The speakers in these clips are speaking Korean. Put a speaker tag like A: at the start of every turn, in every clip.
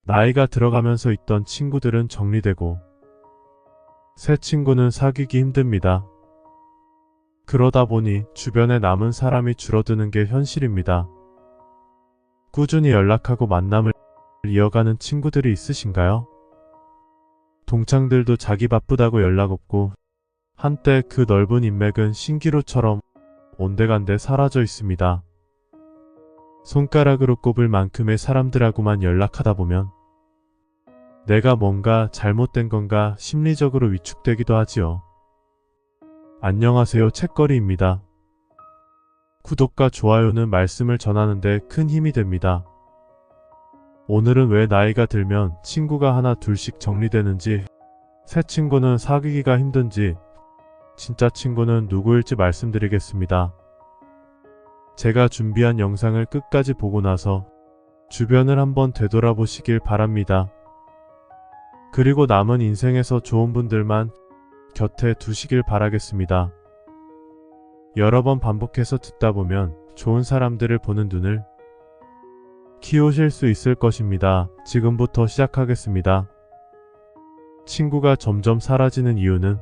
A: 나이가 들어가면서 있던 친구들은 정리되고 새 친구는 사귀기 힘듭니다. 그러다 보니 주변에 남은 사람이 줄어드는 게 현실입니다. 꾸준히 연락하고 만남을 이어가는 친구들이 있으신가요? 동창들도 자기 바쁘다고 연락 없고 한때 그 넓은 인맥은 신기루처럼 온데간데 사라져 있습니다. 손가락으로 꼽을 만큼의 사람들하고만 연락하다 보면 내가 뭔가 잘못된 건가 심리적으로 위축되기도 하지요. 안녕하세요, 책거리입니다. 구독과 좋아요는 말씀을 전하는데 큰 힘이 됩니다. 오늘은 왜 나이가 들면 친구가 하나 둘씩 정리되는지, 새 친구는 사귀기가 힘든지, 진짜 친구는 누구일지 말씀드리겠습니다. 제가 준비한 영상을 끝까지 보고 나서 주변을 한번 되돌아보시길 바랍니다. 그리고 남은 인생에서 좋은 분들만 곁에 두시길 바라겠습니다. 여러 번 반복해서 듣다 보면 좋은 사람들을 보는 눈을 키우실 수 있을 것입니다. 지금부터 시작하겠습니다. 친구가 점점 사라지는 이유는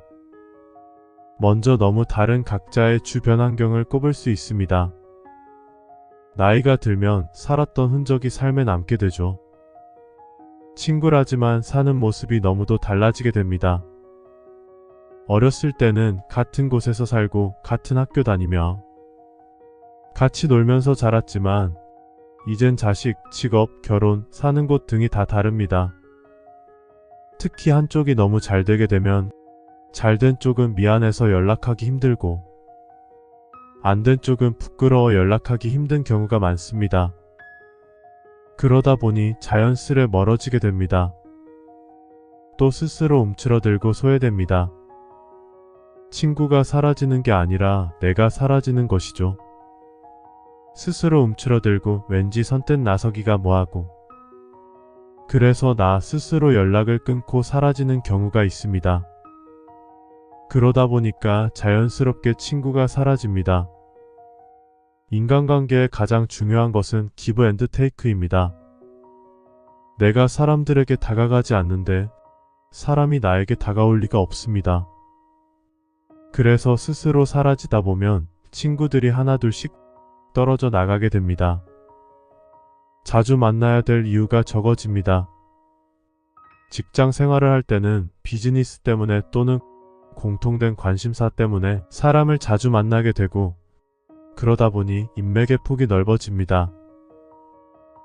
A: 먼저 너무 다른 각자의 주변 환경을 꼽을 수 있습니다. 나이가 들면 살았던 흔적이 삶에 남게 되죠. 친구라지만 사는 모습이 너무도 달라지게 됩니다. 어렸을 때는 같은 곳에서 살고 같은 학교 다니며 같이 놀면서 자랐지만 이젠 자식, 직업, 결혼, 사는 곳 등이 다 다릅니다. 특히 한쪽이 너무 잘 되게 되면 잘된 쪽은 미안해서 연락하기 힘들고 안 된 쪽은 부끄러워 연락하기 힘든 경우가 많습니다. 그러다 보니 자연스레 멀어지게 됩니다. 또 스스로 움츠러들고 소외됩니다. 친구가 사라지는 게 아니라 내가 사라지는 것이죠. 스스로 움츠러들고 왠지 선뜻 나서기가 뭐하고 그래서 나 스스로 연락을 끊고 사라지는 경우가 있습니다. 그러다 보니까 자연스럽게 친구가 사라집니다. 인간관계의 가장 중요한 것은 기브 앤드 테이크입니다. 내가 사람들에게 다가가지 않는데 사람이 나에게 다가올 리가 없습니다. 그래서 스스로 사라지다 보면 친구들이 하나둘씩 떨어져 나가게 됩니다. 자주 만나야 될 이유가 적어집니다. 직장 생활을 할 때는 비즈니스 때문에 또는 공통된 관심사 때문에 사람을 자주 만나게 되고 그러다 보니 인맥의 폭이 넓어집니다.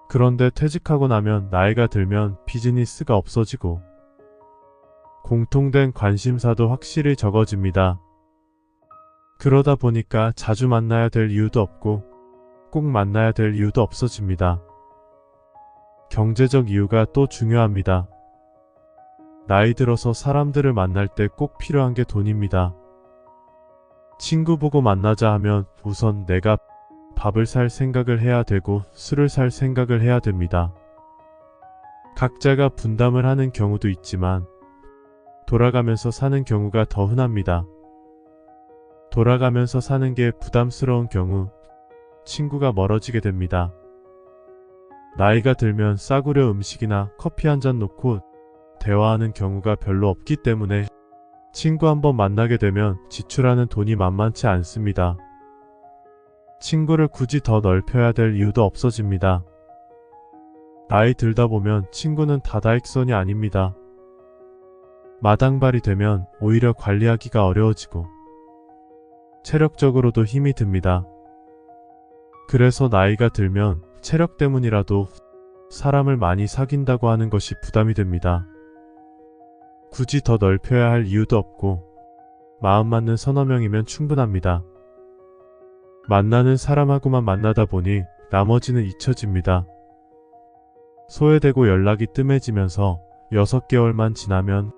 A: 그런데 퇴직하고 나면 나이가 들면 비즈니스가 없어지고 공통된 관심사도 확실히 적어집니다. 그러다 보니까 자주 만나야 될 이유도 없고 꼭 만나야 될 이유도 없어집니다. 경제적 이유가 또 중요합니다. 나이 들어서 사람들을 만날 때 꼭 필요한 게 돈입니다. 친구 보고 만나자 하면 우선 내가 밥을 살 생각을 해야 되고 술을 살 생각을 해야 됩니다. 각자가 분담을 하는 경우도 있지만 돌아가면서 사는 경우가 더 흔합니다. 돌아가면서 사는 게 부담스러운 경우 친구가 멀어지게 됩니다. 나이가 들면 싸구려 음식이나 커피 한 잔 놓고 대화하는 경우가 별로 없기 때문에 친구 한번 만나게 되면 지출하는 돈이 만만치 않습니다. 친구를 굳이 더 넓혀야 될 이유도 없어집니다. 나이 들다 보면 친구는 다다익선이 아닙니다. 마당발이 되면 오히려 관리하기가 어려워지고 체력적으로도 힘이 듭니다. 그래서 나이가 들면 체력 때문이라도 사람을 많이 사귄다고 하는 것이 부담이 됩니다. 굳이 더 넓혀야 할 이유도 없고 마음 맞는 서너 명이면 충분합니다. 만나는 사람하고만 만나다 보니 나머지는 잊혀집니다. 소외되고 연락이 뜸해지면서 6개월만 지나면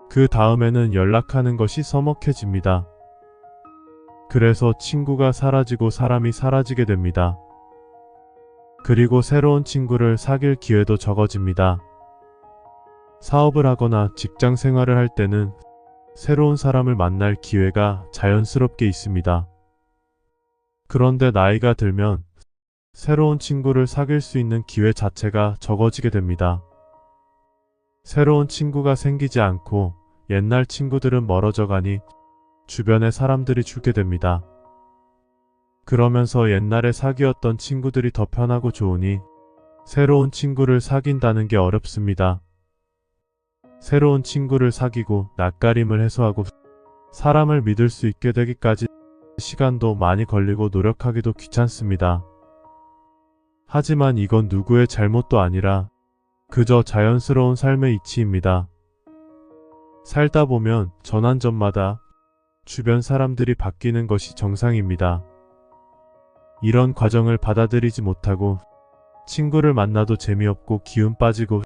A: 그 다음에는 연락하는 것이 서먹해집니다. 그래서 친구가 사라지고 사람이 사라지게 됩니다. 그리고 새로운 친구를 사귈 기회도 적어집니다. 사업을 하거나 직장 생활을 할 때는 새로운 사람을 만날 기회가 자연스럽게 있습니다. 그런데 나이가 들면 새로운 친구를 사귈 수 있는 기회 자체가 적어지게 됩니다. 새로운 친구가 생기지 않고 옛날 친구들은 멀어져 가니 주변의 사람들이 줄게 됩니다. 그러면서 옛날에 사귀었던 친구들이 더 편하고 좋으니 새로운 친구를 사귄다는 게 어렵습니다. 새로운 친구를 사귀고 낯가림을 해소하고 사람을 믿을 수 있게 되기까지 시간도 많이 걸리고 노력하기도 귀찮습니다. 하지만 이건 누구의 잘못도 아니라 그저 자연스러운 삶의 이치입니다. 살다 보면 전환점마다 주변 사람들이 바뀌는 것이 정상입니다. 이런 과정을 받아들이지 못하고 친구를 만나도 재미없고 기운 빠지고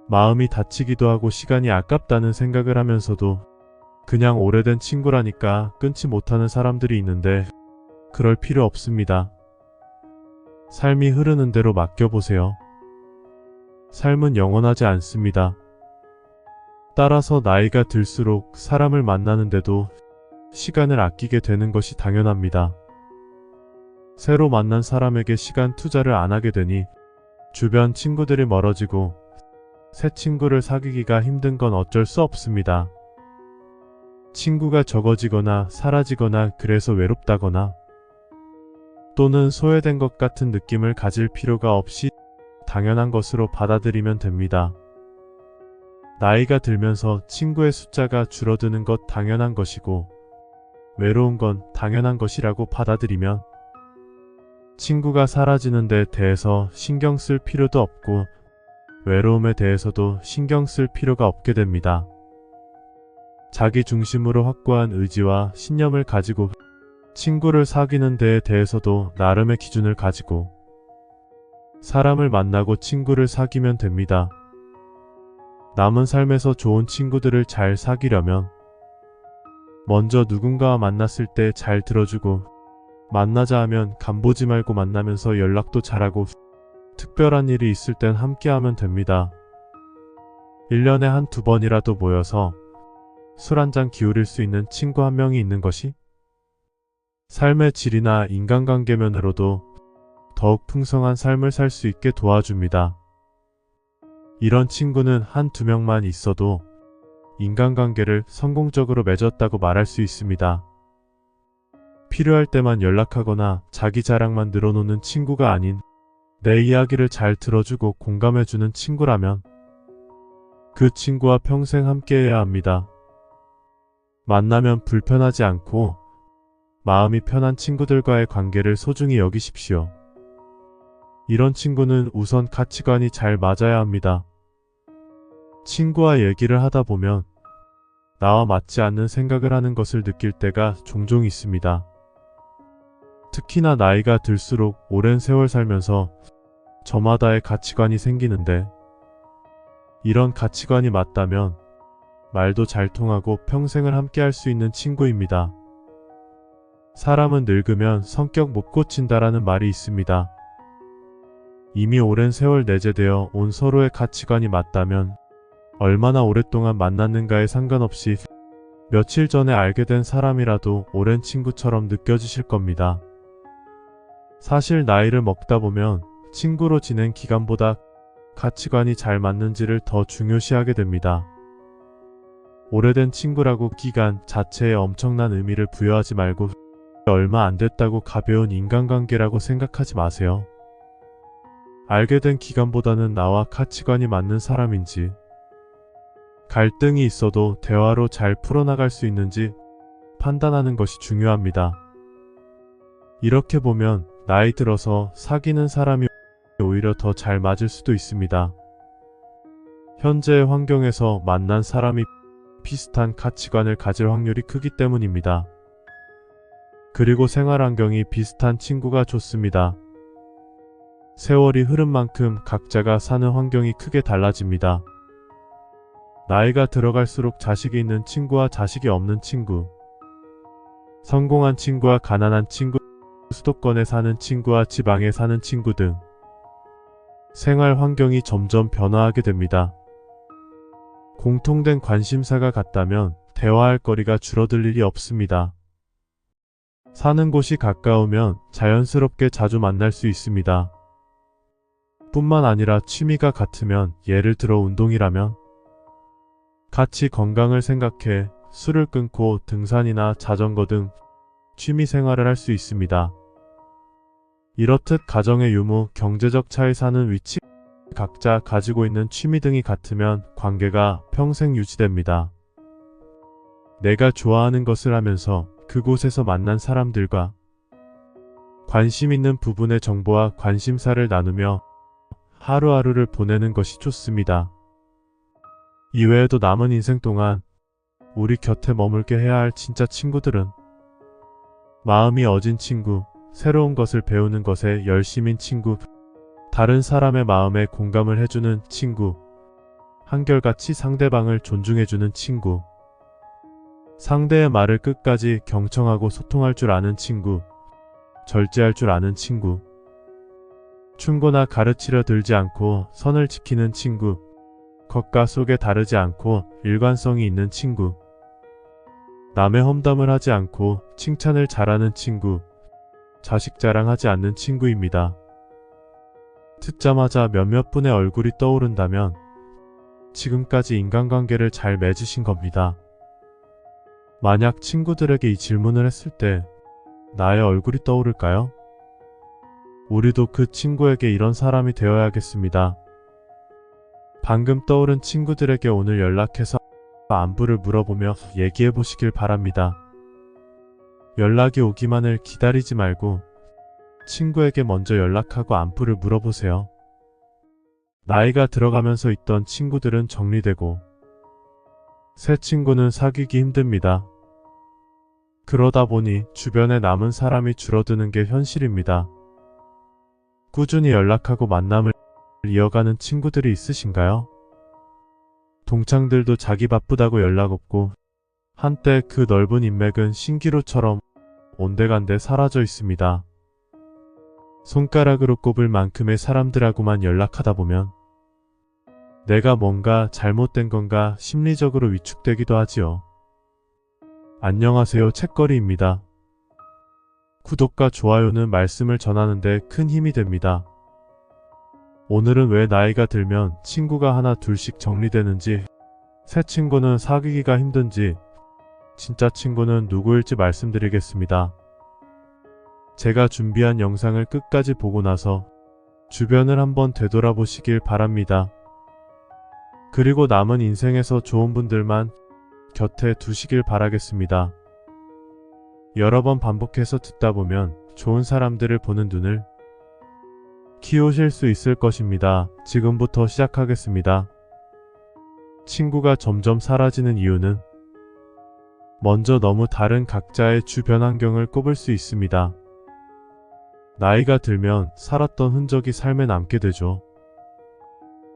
A: 마음이 다치기도 하고 시간이 아깝다는 생각을 하면서도 그냥 오래된 친구라니까 끊지 못하는 사람들이 있는데 그럴 필요 없습니다. 삶이 흐르는 대로 맡겨보세요. 삶은 영원하지 않습니다. 따라서 나이가 들수록 사람을 만나는데도 시간을 아끼게 되는 것이 당연합니다. 새로 만난 사람에게 시간 투자를 안 하게 되니 주변 친구들이 멀어지고 새 친구를 사귀기가 힘든 건 어쩔 수 없습니다. 친구가 적어지거나 사라지거나 그래서 외롭다거나 또는 소외된 것 같은 느낌을 가질 필요가 없이 당연한 것으로 받아들이면 됩니다. 나이가 들면서 친구의 숫자가 줄어드는 것 당연한 것이고 외로운 건 당연한 것이라고 받아들이면 친구가 사라지는 데 대해서 신경 쓸 필요도 없고 외로움에 대해서도 신경 쓸 필요가 없게 됩니다. 자기 중심으로 확고한 의지와 신념을 가지고 친구를 사귀는 데에 대해서도 나름의 기준을 가지고 사람을 만나고 친구를 사귀면 됩니다. 남은 삶에서 좋은 친구들을 잘 사귀려면 먼저 누군가와 만났을 때 잘 들어주고 만나자 하면 간보지 말고 만나면서 연락도 잘하고 특별한 일이 있을 땐 함께하면 됩니다. 1년에 한두 번이라도 모여서 술 한잔 기울일 수 있는 친구 한 명이 있는 것이 삶의 질이나 인간관계면으로도 더욱 풍성한 삶을 살 수 있게 도와줍니다. 이런 친구는 한두 명만 있어도 인간관계를 성공적으로 맺었다고 말할 수 있습니다. 필요할 때만 연락하거나 자기 자랑만 늘어놓는 친구가 아닌 내 이야기를 잘 들어주고 공감해주는 친구라면 그 친구와 평생 함께해야 합니다. 만나면 불편하지 않고 마음이 편한 친구들과의 관계를 소중히 여기십시오. 이런 친구는 우선 가치관이 잘 맞아야 합니다. 친구와 얘기를 하다 보면 나와 맞지 않는 생각을 하는 것을 느낄 때가 종종 있습니다. 특히나 나이가 들수록 오랜 세월 살면서 저마다의 가치관이 생기는데 이런 가치관이 맞다면 말도 잘 통하고 평생을 함께 할 수 있는 친구입니다. 사람은 늙으면 성격 못 고친다라는 말이 있습니다. 이미 오랜 세월 내재되어 온 서로의 가치관이 맞다면 얼마나 오랫동안 만났는가에 상관없이 며칠 전에 알게 된 사람이라도 오랜 친구처럼 느껴지실 겁니다. 사실 나이를 먹다 보면 친구로 지낸 기간보다 가치관이 잘 맞는지를 더 중요시하게 됩니다. 오래된 친구라고 기간 자체에 엄청난 의미를 부여하지 말고 얼마 안 됐다고 가벼운 인간관계라고 생각하지 마세요. 알게 된 기간보다는 나와 가치관이 맞는 사람인지, 갈등이 있어도 대화로 잘 풀어나갈 수 있는지 판단하는 것이 중요합니다. 이렇게 보면 나이 들어서 사귀는 사람이 오히려 더 잘 맞을 수도 있습니다. 현재의 환경에서 만난 사람이 비슷한 가치관을 가질 확률이 크기 때문입니다. 그리고 생활 환경이 비슷한 친구가 좋습니다. 세월이 흐른 만큼 각자가 사는 환경이 크게 달라집니다. 나이가 들어갈수록 자식이 있는 친구와 자식이 없는 친구, 성공한 친구와 가난한 친구, 수도권에 사는 친구와 지방에 사는 친구 등 생활 환경이 점점 변화하게 됩니다. 공통된 관심사가 같다면 대화할 거리가 줄어들 일이 없습니다. 사는 곳이 가까우면 자연스럽게 자주 만날 수 있습니다. 뿐만 아니라 취미가 같으면, 예를 들어 운동이라면 같이 건강을 생각해 술을 끊고 등산이나 자전거 등 취미 생활을 할 수 있습니다. 이렇듯 가정의 유무, 경제적 차이, 사는 위치, 각자 가지고 있는 취미 등이 같으면 관계가 평생 유지됩니다. 내가 좋아하는 것을 하면서 그곳에서 만난 사람들과 관심 있는 부분의 정보와 관심사를 나누며 하루하루를 보내는 것이 좋습니다. 이외에도 남은 인생 동안 우리 곁에 머물게 해야 할 진짜 친구들은 마음이 어진 친구, 새로운 것을 배우는 것에 열심인 친구, 다른 사람의 마음에 공감을 해주는 친구, 한결같이 상대방을 존중해주는 친구, 상대의 말을 끝까지 경청하고 소통할 줄 아는 친구, 절제할 줄 아는 친구, 충고나 가르치려 들지 않고 선을 지키는 친구, 겉과 속에 다르지 않고 일관성이 있는 친구, 남의 험담을 하지 않고 칭찬을 잘하는 친구, 자식 자랑하지 않는 친구입니다. 듣자마자 몇몇 분의 얼굴이 떠오른다면 지금까지 인간관계를 잘 맺으신 겁니다. 만약 친구들에게 이 질문을 했을 때 나의 얼굴이 떠오를까요? 우리도 그 친구에게 이런 사람이 되어야겠습니다. 방금 떠오른 친구들에게 오늘 연락해서 안부를 물어보며 얘기해 보시길 바랍니다. 연락이 오기만을 기다리지 말고 친구에게 먼저 연락하고 안부를 물어보세요. 나이가 들어가면서 있던 친구들은 정리되고 새 친구는 사귀기 힘듭니다. 그러다 보니 주변에 남은 사람이 줄어드는 게 현실입니다. 꾸준히 연락하고 만남을 이어가는 친구들이 있으신가요? 동창들도 자기 바쁘다고 연락 없고 한때 그 넓은 인맥은 신기루처럼 온데간데 사라져 있습니다. 손가락으로 꼽을 만큼의 사람들하고만 연락하다 보면 내가 뭔가 잘못된 건가 심리적으로 위축되기도 하지요. 안녕하세요, 책거리입니다. 구독과 좋아요는 말씀을 전하는데 큰 힘이 됩니다. 오늘은 왜 나이가 들면 친구가 하나 둘씩 정리되는지, 새 친구는 사귀기가 힘든지, 진짜 친구는 누구일지 말씀드리겠습니다. 제가 준비한 영상을 끝까지 보고 나서 주변을 한번 되돌아보시길 바랍니다. 그리고 남은 인생에서 좋은 분들만 곁에 두시길 바라겠습니다. 여러 번 반복해서 듣다 보면 좋은 사람들을 보는 눈을 키우실 수 있을 것입니다. 지금부터 시작하겠습니다. 친구가 점점 사라지는 이유는 먼저 너무 다른 각자의 주변 환경을 꼽을 수 있습니다. 나이가 들면 살았던 흔적이 삶에 남게 되죠.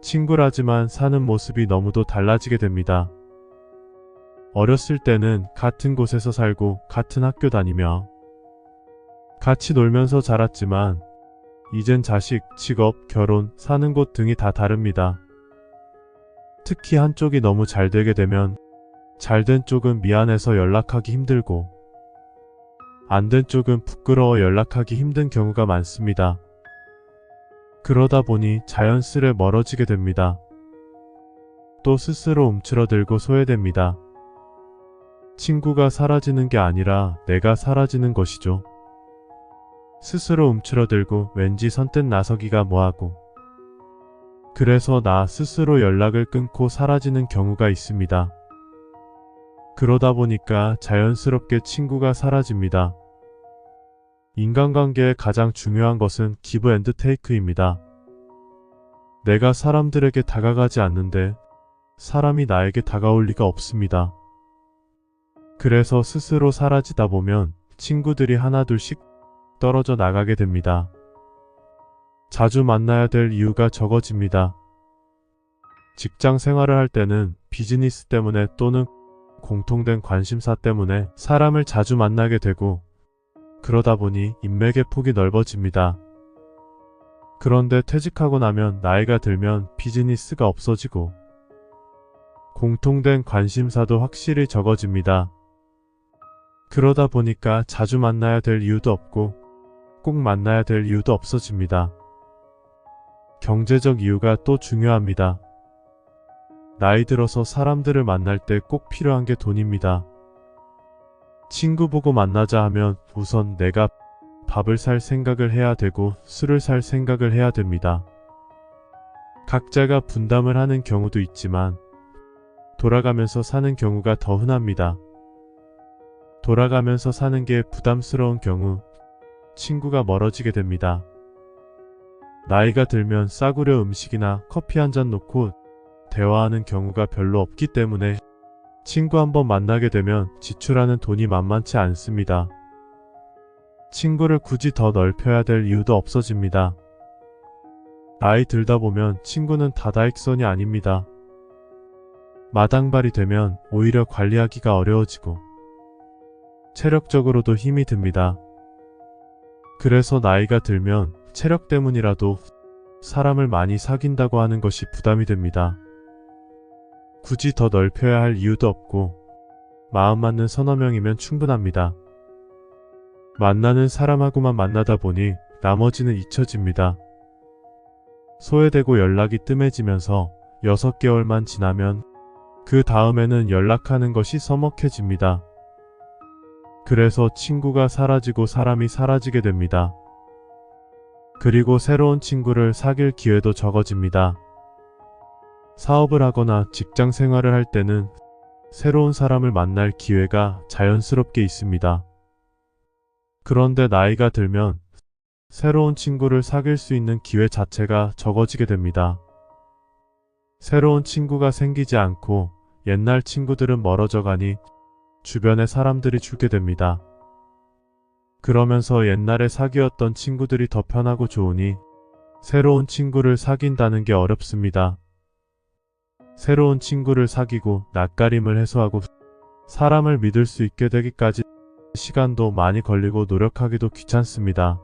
A: 친구라지만 사는 모습이 너무도 달라지게 됩니다. 어렸을 때는 같은 곳에서 살고 같은 학교 다니며 같이 놀면서 자랐지만 이젠 자식, 직업, 결혼, 사는 곳 등이 다 다릅니다. 특히 한쪽이 너무 잘 되게 되면 잘된 쪽은 미안해서 연락하기 힘들고 안 된 쪽은 부끄러워 연락하기 힘든 경우가 많습니다. 그러다 보니 자연스레 멀어지게 됩니다. 또 스스로 움츠러들고 소외됩니다. 친구가 사라지는 게 아니라 내가 사라지는 것이죠. 스스로 움츠러들고 왠지 선뜻 나서기가 뭐하고 그래서 나 스스로 연락을 끊고 사라지는 경우가 있습니다. 그러다 보니까 자연스럽게 친구가 사라집니다. 인간관계의 가장 중요한 것은 기브 앤드 테이크입니다. 내가 사람들에게 다가가지 않는데 사람이 나에게 다가올 리가 없습니다. 그래서 스스로 사라지다 보면 친구들이 하나둘씩 떨어져 나가게 됩니다. 자주 만나야 될 이유가 적어집니다. 직장 생활을 할 때는 비즈니스 때문에 또는 공통된 관심사 때문에 사람을 자주 만나게 되고 그러다 보니 인맥의 폭이 넓어집니다. 그런데 퇴직하고 나면 나이가 들면 비즈니스가 없어지고 공통된 관심사도 확실히 적어집니다. 그러다 보니까 자주 만나야 될 이유도 없고 꼭 만나야 될 이유도 없어집니다. 경제적 이유가 또 중요합니다. 나이 들어서 사람들을 만날 때 꼭 필요한 게 돈입니다. 친구 보고 만나자 하면 우선 내가 밥을 살 생각을 해야 되고 술을 살 생각을 해야 됩니다. 각자가 분담을 하는 경우도 있지만 돌아가면서 사는 경우가 더 흔합니다. 돌아가면서 사는 게 부담스러운 경우 친구가 멀어지게 됩니다. 나이가 들면 싸구려 음식이나 커피 한 잔 놓고 대화하는 경우가 별로 없기 때문에 친구 한번 만나게 되면 지출하는 돈이 만만치 않습니다. 친구를 굳이 더 넓혀야 될 이유도 없어집니다. 나이 들다 보면 친구는 다다익선이 아닙니다. 마당발이 되면 오히려 관리하기가 어려워지고 체력적으로도 힘이 듭니다. 그래서 나이가 들면 체력 때문이라도 사람을 많이 사귄다고 하는 것이 부담이 됩니다. 굳이 더 넓혀야 할 이유도 없고 마음 맞는 서너 명이면 충분합니다. 만나는 사람하고만 만나다 보니 나머지는 잊혀집니다. 소외되고 연락이 뜸해지면서 6개월만 지나면 그 다음에는 연락하는 것이 서먹해집니다. 그래서 친구가 사라지고 사람이 사라지게 됩니다. 그리고 새로운 친구를 사귈 기회도 적어집니다. 사업을 하거나 직장 생활을 할 때는 새로운 사람을 만날 기회가 자연스럽게 있습니다. 그런데 나이가 들면 새로운 친구를 사귈 수 있는 기회 자체가 적어지게 됩니다. 새로운 친구가 생기지 않고 옛날 친구들은 멀어져 가니 주변에 사람들이 줄게 됩니다. 그러면서 옛날에 사귀었던 친구들이 더 편하고 좋으니 새로운 친구를 사귄다는 게 어렵습니다. 새로운 친구를 사귀고 낯가림을 해소하고 사람을 믿을 수 있게 되기까지 시간도 많이 걸리고 노력하기도 귀찮습니다.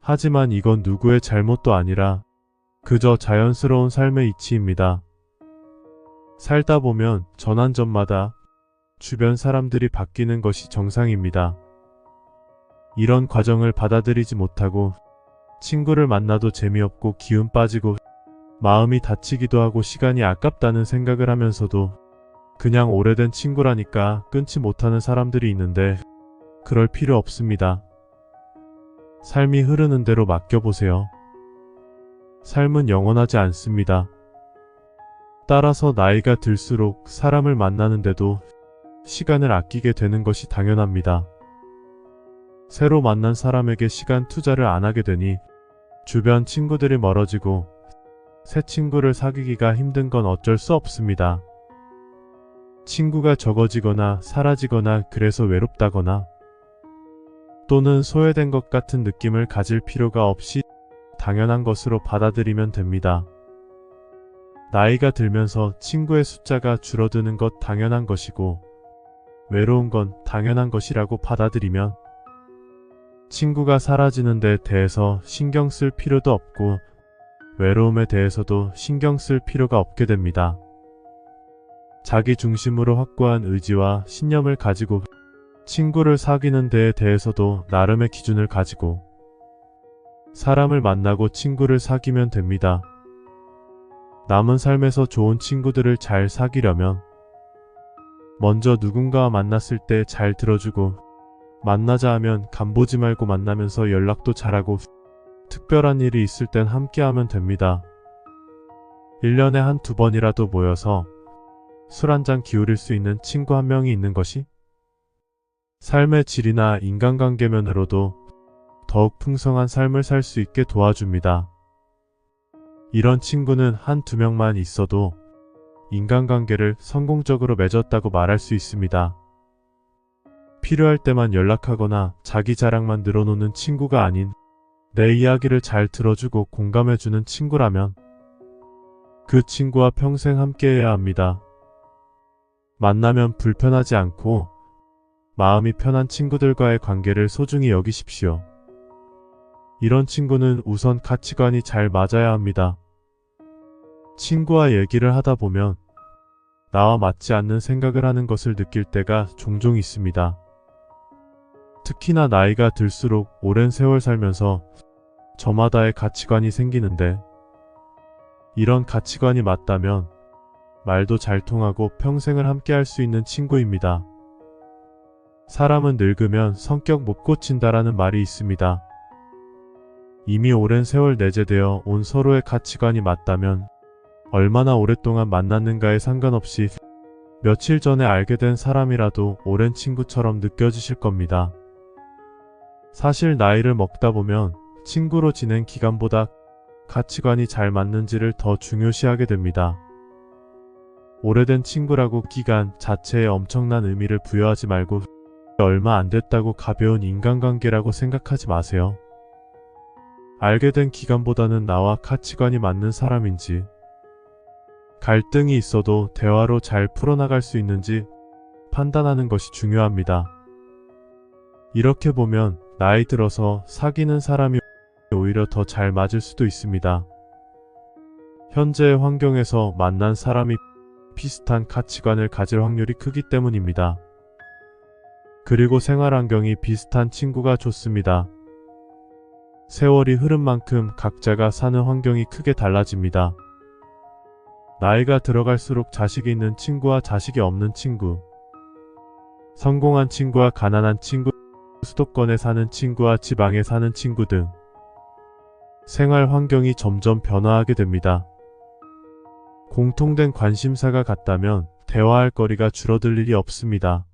A: 하지만 이건 누구의 잘못도 아니라 그저 자연스러운 삶의 이치입니다. 살다 보면 전환점마다 주변 사람들이 바뀌는 것이 정상입니다. 이런 과정을 받아들이지 못하고 친구를 만나도 재미없고 기운 빠지고 마음이 다치기도 하고 시간이 아깝다는 생각을 하면서도 그냥 오래된 친구라니까 끊지 못하는 사람들이 있는데 그럴 필요 없습니다. 삶이 흐르는 대로 맡겨보세요. 삶은 영원하지 않습니다. 따라서 나이가 들수록 사람을 만나는데도 시간을 아끼게 되는 것이 당연합니다. 새로 만난 사람에게 시간 투자를 안 하게 되니 주변 친구들이 멀어지고 새 친구를 사귀기가 힘든 건 어쩔 수 없습니다. 친구가 적어지거나 사라지거나 그래서 외롭다거나 또는 소외된 것 같은 느낌을 가질 필요가 없이 당연한 것으로 받아들이면 됩니다. 나이가 들면서 친구의 숫자가 줄어드는 것 당연한 것이고 외로운 건 당연한 것이라고 받아들이면 친구가 사라지는 데 대해서 신경 쓸 필요도 없고 외로움에 대해서도 신경 쓸 필요가 없게 됩니다. 자기 중심으로 확고한 의지와 신념을 가지고 친구를 사귀는 데에 대해서도 나름의 기준을 가지고 사람을 만나고 친구를 사귀면 됩니다. 남은 삶에서 좋은 친구들을 잘 사귀려면 먼저 누군가와 만났을 때 잘 들어주고 만나자 하면 간보지 말고 만나면서 연락도 잘하고 특별한 일이 있을 땐 함께하면 됩니다. 1년에 한두 번이라도 모여서 술 한잔 기울일 수 있는 친구 한 명이 있는 것이 삶의 질이나 인간관계 면으로도 더욱 풍성한 삶을 살 수 있게 도와줍니다. 이런 친구는 한두 명만 있어도 인간관계를 성공적으로 맺었다고 말할 수 있습니다. 필요할 때만 연락하거나 자기 자랑만 늘어놓는 친구가 아닌 내 이야기를 잘 들어주고 공감해주는 친구라면 그 친구와 평생 함께해야 합니다. 만나면 불편하지 않고 마음이 편한 친구들과의 관계를 소중히 여기십시오. 이런 친구는 우선 가치관이 잘 맞아야 합니다. 친구와 얘기를 하다 보면 나와 맞지 않는 생각을 하는 것을 느낄 때가 종종 있습니다. 특히나 나이가 들수록 오랜 세월 살면서 저마다의 가치관이 생기는데 이런 가치관이 맞다면 말도 잘 통하고 평생을 함께 할 수 있는 친구입니다. 사람은 늙으면 성격 못 고친다라는 말이 있습니다. 이미 오랜 세월 내재되어 온 서로의 가치관이 맞다면 얼마나 오랫동안 만났는가에 상관없이 며칠 전에 알게 된 사람이라도 오랜 친구처럼 느껴지실 겁니다. 사실 나이를 먹다 보면 친구로 지낸 기간보다 가치관이 잘 맞는지를 더 중요시하게 됩니다. 오래된 친구라고 기간 자체에 엄청난 의미를 부여하지 말고 얼마 안 됐다고 가벼운 인간관계라고 생각하지 마세요. 알게 된 기간보다는 나와 가치관이 맞는 사람인지, 갈등이 있어도 대화로 잘 풀어나갈 수 있는지 판단하는 것이 중요합니다. 이렇게 보면 나이 들어서 사귀는 사람이 오히려 더 잘 맞을 수도 있습니다. 현재의 환경에서 만난 사람이 비슷한 가치관을 가질 확률이 크기 때문입니다. 그리고 생활 환경이 비슷한 친구가 좋습니다. 세월이 흐른 만큼 각자가 사는 환경이 크게 달라집니다. 나이가 들어갈수록 자식이 있는 친구와 자식이 없는 친구, 성공한 친구와 가난한 친구, 수도권에 사는 친구와 지방에 사는 친구 등 생활 환경이 점점 변화하게 됩니다. 공통된 관심사가 같다면 대화할 거리가 줄어들 일이 없습니다.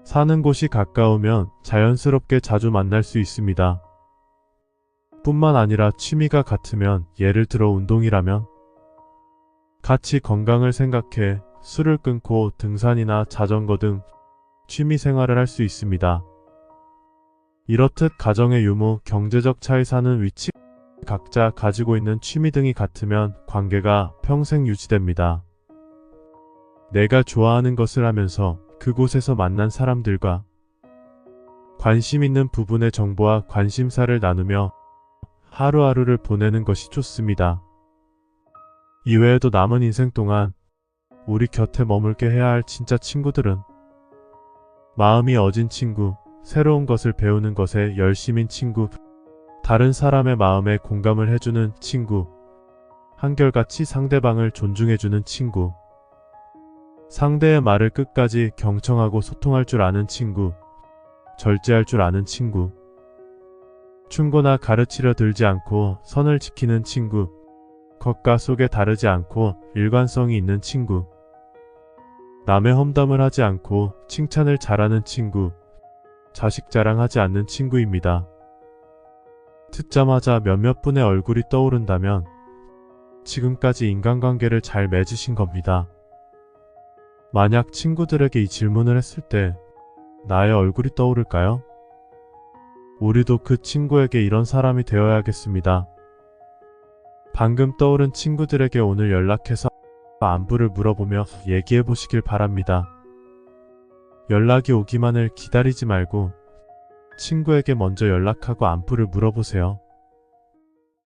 A: 사는 곳이 가까우면 자연스럽게 자주 만날 수 있습니다. 뿐만 아니라 취미가 같으면, 예를 들어 운동이라면 같이 건강을 생각해 술을 끊고 등산이나 자전거 등 취미 생활을 할 수 있습니다. 이렇듯 가정의 유무, 경제적 차이, 사는 위치, 각자 가지고 있는 취미 등이 같으면 관계가 평생 유지됩니다. 내가 좋아하는 것을 하면서 그곳에서 만난 사람들과 관심 있는 부분의 정보와 관심사를 나누며 하루하루를 보내는 것이 좋습니다. 이외에도 남은 인생 동안 우리 곁에 머물게 해야 할 진짜 친구들은 마음이 어진 친구, 새로운 것을 배우는 것에 열심인 친구, 다른 사람의 마음에 공감을 해주는 친구, 한결같이 상대방을 존중해주는 친구, 상대의 말을 끝까지 경청하고 소통할 줄 아는 친구, 절제할 줄 아는 친구, 충고나 가르치려 들지 않고 선을 지키는 친구, 겉과 속에 다르지 않고 일관성이 있는 친구, 남의 험담을 하지 않고 칭찬을 잘하는 친구, 자식 자랑하지 않는 친구입니다. 듣자마자 몇몇 분의 얼굴이 떠오른다면 지금까지 인간관계를 잘 맺으신 겁니다. 만약 친구들에게 이 질문을 했을 때 나의 얼굴이 떠오를까요? 우리도 그 친구에게 이런 사람이 되어야겠습니다. 방금 떠오른 친구들에게 오늘 연락해서 안부를 물어보며 얘기해 보시길 바랍니다. 연락이 오기만을 기다리지 말고 친구에게 먼저 연락하고 안부를 물어보세요.